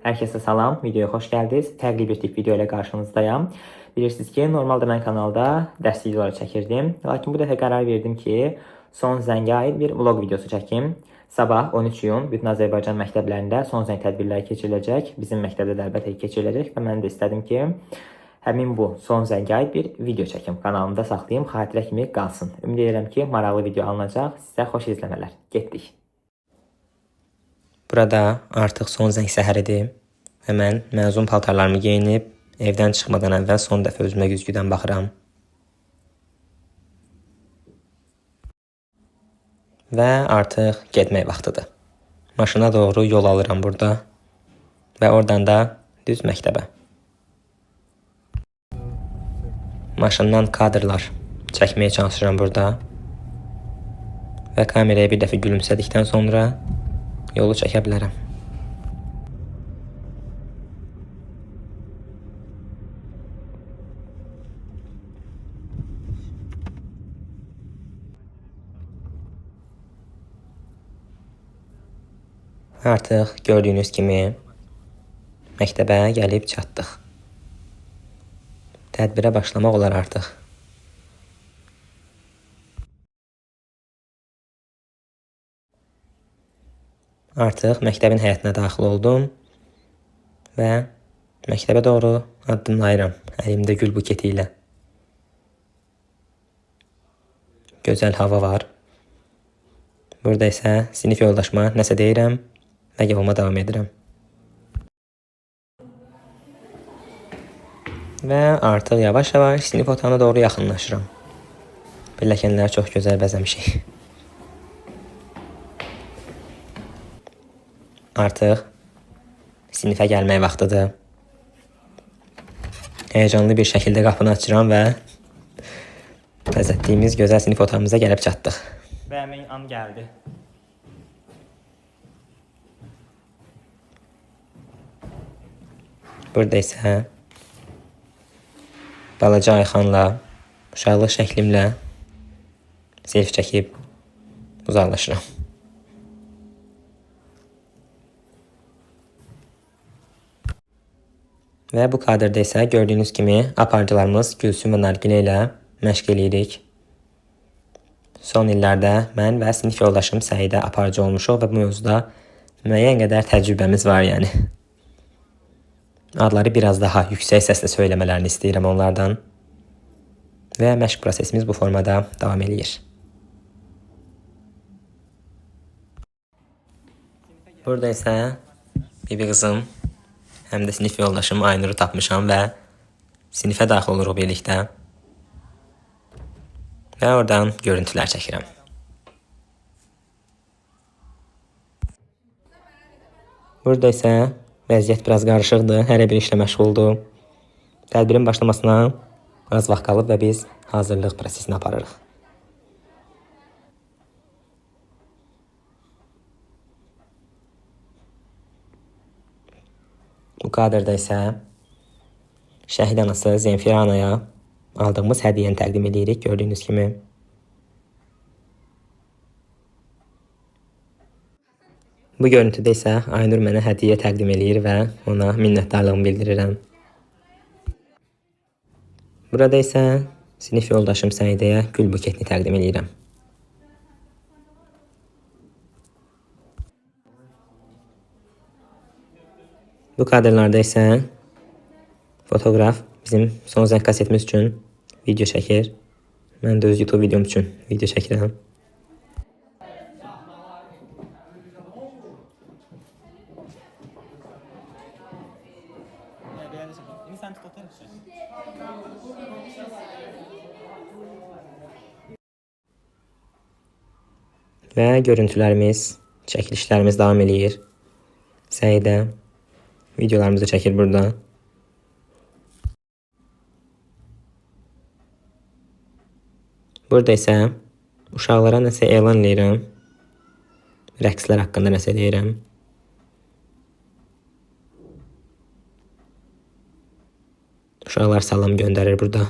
Herkese salam, videoya xoş gəldiniz. Fərqli bir tip video ilə qarşınızdayım. Bilirsiniz ki, normalda mən kanalda dərs videoları çəkirdim. Lakin bu dəfə qərar verdim ki, son zəngə aid bir vlog videosu çəkim. Sabah 13 iyun bütün Azərbaycan məktəblərində son zəng tədbirləri keçiriləcək. Bizim məktəbdə də əlbəttə keçiriləcək və mən də istədim ki, həmin bu son zəngə aid bir video çəkim. Kanalımda saxlayım, xatirə kimi qalsın. Ümid edirəm ki, maraqlı video alınacaq. Sizə xoş izləmələr. Getdik. Burada artıq son zəng səhəridir və mən məzun paltarlarımı geyinib evdən çıxmadan əvvəl son dəfə özümə güzgüdən baxıram. Və artıq getmək vaxtıdır. Maşına doğru yol alıram burada və oradan da düz məktəbə. Maşından kadrlar çəkməyə çalışıram burada və kameraya bir dəfə gülümsədikdən sonra yolu çəkə bilərəm. Artıq gördüyünüz kimi məktəbə gəlib çatdıq. Tədbirə başlamaq olar artıq. Artıq məktəbin həyətinə daxil oldum və məktəbə doğru addımlayıram əlimdə gül buketi ilə. Gözəl hava var. Burada isə sinif yoldaşıma nəsə deyirəm və yoluma davam edirəm. Və artıq yavaş-yavaş sinif otağına doğru yaxınlaşıram. Pilləkənləri çox gözəl bəzəmişik. Artıq sinifə gəlmək vaxtıdır. Həyəcanlı bir şəkildə qapını açıram və bəzətdiyimiz gözəl sinif otağımıza gəlib çatdıq. Və həmin an gəldi. Burada isə balaca Ayxanla, uşaqlıq şəklimlə selfie çəkib uzaqlaşıram. Və bu kadrda isə gördüyünüz kimi aparıcılarımız Gülsüm və Nargilə ilə məşq eləyirik. Son illərdə mən və sinif yoldaşım Səidə aparıcı olmuşuq və bu mövzuda müəyyən qədər təcrübəmiz var yəni. Adları biraz daha yüksək səslə söyləmələrini istəyirəm onlardan. Və məşq prosesimiz bu formada davam eləyir. Burada isə bibi qızım, həm də sinif yoldaşım Aynuru tapmışam və sinifə daxil oluruq birlikdə. Və oradan görüntülər çəkirəm. Burada isə vəziyyət biraz qarışıqdır, hər bir işlə məşğuldur. Tədbirin başlamasına az vaxt qalıb və biz hazırlıq prosesini aparırıq. Bu kadrda isə şəhid anası Zemfira anaya aldığımız hədiyyəni təqdim edirik, gördüyünüz kimi. Bu görüntüdə isə Aynur mənə hədiyyə təqdim edir və ona minnətdarlığımı bildirirəm. Burada isə sinif yoldaşım Səidəyə gül buketini təqdim edirəm. Bu kadrlarda isə fotoqraf bizim son zəng kasetimiz üçün video çəkir. Mən də öz YouTube videom üçün video çəkirəm. Və görüntülərimiz, çəkilişlərimiz davam eləyir. Səidə videolarımızı çəkir burada. Burada isə uşaqlara nəsə elan edirəm. Rəqslər haqqında nəsə deyirəm. Uşaqlar salam göndərir burada.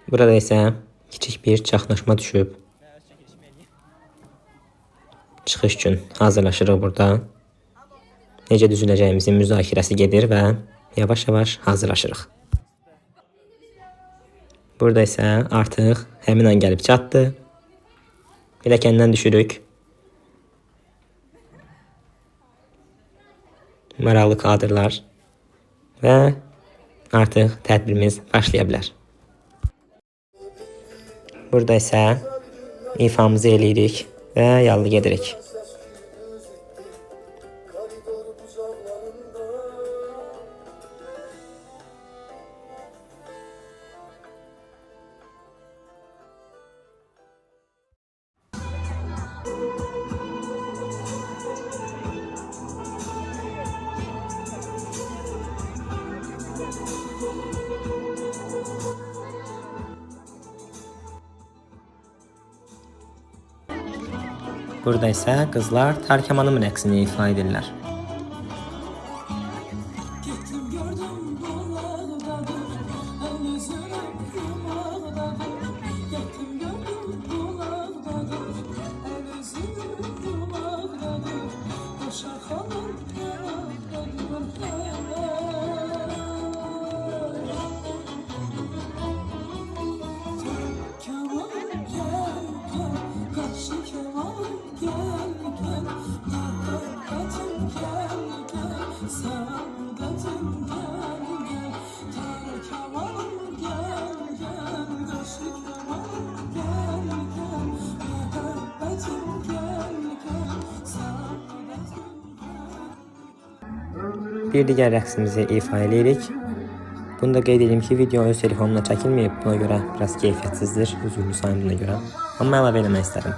Burada isə kiçik bir çaxnaşma düşüb. Çıxış üçün hazırlaşırıq burada. necə düzüləcəyimizin müzakirəsi gedir və yavaş-yavaş hazırlaşırıq. Burada isə artıq həmin an gəlib çatdı. Pilləkəndən düşürük. Maraqlı kadrlar və artıq tədbirimiz başlaya bilər. Burada isə ifamızı eləyirik və yallı gedirik. Burada isə qızlar Tarkamanın rəqsini ifa edirlər. Bir digər rəqsimizi ifa edirik. Bunu da qeyd edeyim ki, video öz telefonumla çəkilməyib. Buna görə biraz keyfiyyətsizdir, üzürlü sayımına görə. Amma əlavə eləmək istədim.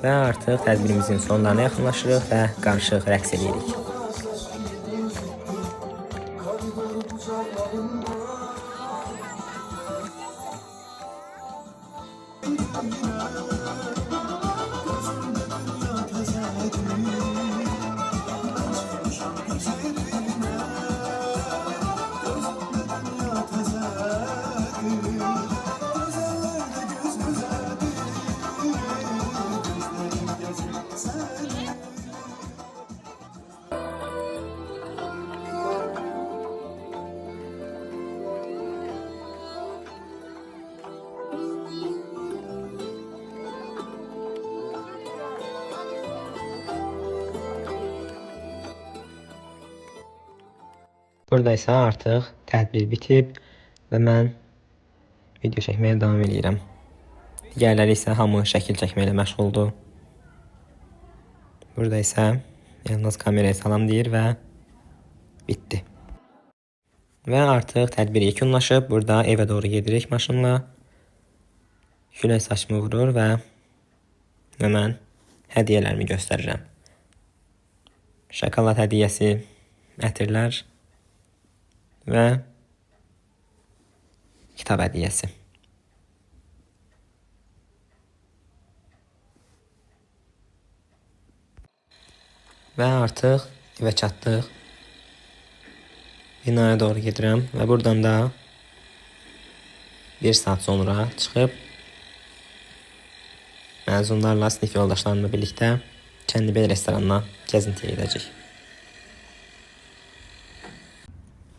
Və artıq tədbirimizin sonlarına yaxınlaşırıq və qarışıq rəqs edirik. Burada isə artıq tədbir bitib və mən video çəkməyə davam edirəm. Digərləri isə hamı şəkil çəkməklə məşğuldur. Burada isə yalnız kameraya salam deyir və bitdi. Və artıq tədbir yekunlaşıb. Burada evə doğru gedirik maşınla. Külək saçımı vurur və mən hədiyyələrimi göstərirəm. Şokolad hədiyyəsi, ətirlər və kitab hədiyyəsi. Və artıq evə çatdıq. Binaya doğru gedirəm və buradan da bir saat sonra çıxıb məzunlarla, sinif yoldaşlarımla birlikdə Çənlibel restoranına gəzintiyə edəcək.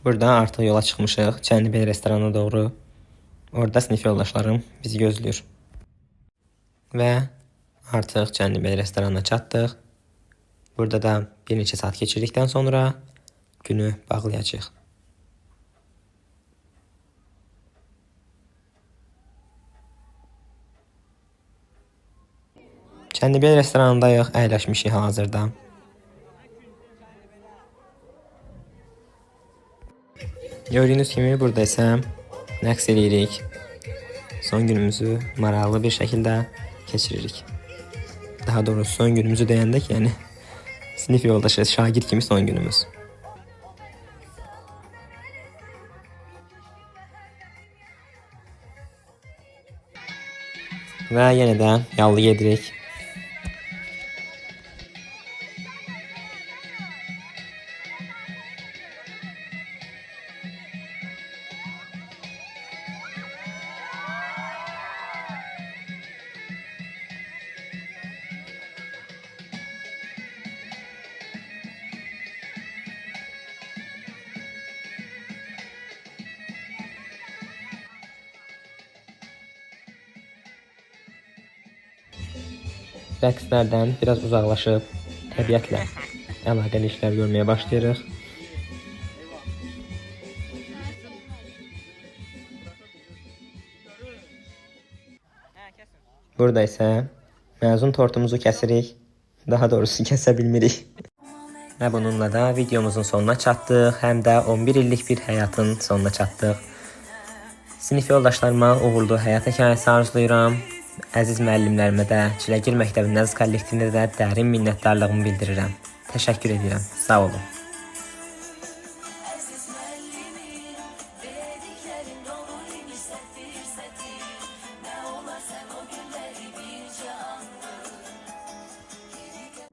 Burada artıq yola çıxmışıq Çənlibel restoranına doğru. Orada sinif yoldaşlarım bizi gözləyir. Və artıq Çənlibel restoranına çatdıq. Burada da bir neçə saat keçirdikdən sonra günü bağlayacağıq. Çənlibel restoranındayıq, əyləşmişik hazırda. Gördüyünüz kimi burada isə rəqs edirik. Son günümüzü maraqlı bir şəkildə keçiririk. Daha doğrusu son günümüzü deyəndə ki, yəni sinif yoldaşı, şagird kimi son günümüz. Və yenə də yallı gedirik. rəqslərdən biraz uzaqlaşıb təbiətlə əlaqəli işlər görməyə başlayırıq. Burada isə məzun tortumuzu kəsirik. Daha doğrusu kəsə bilmirik. Və bununla da videomuzun sonuna çatdıq. Həm də 11 illik bir həyatın sonuna çatdıq. Sinif yoldaşlarıma uğurlu həyat hekayəsi arzulayıram. Əziz müəllimlərimə də, Çiləgil məktəbinin əziz kollektivinə də dərin minnətdarlığımı bildirirəm. Təşəkkür edirəm. Sağ olun.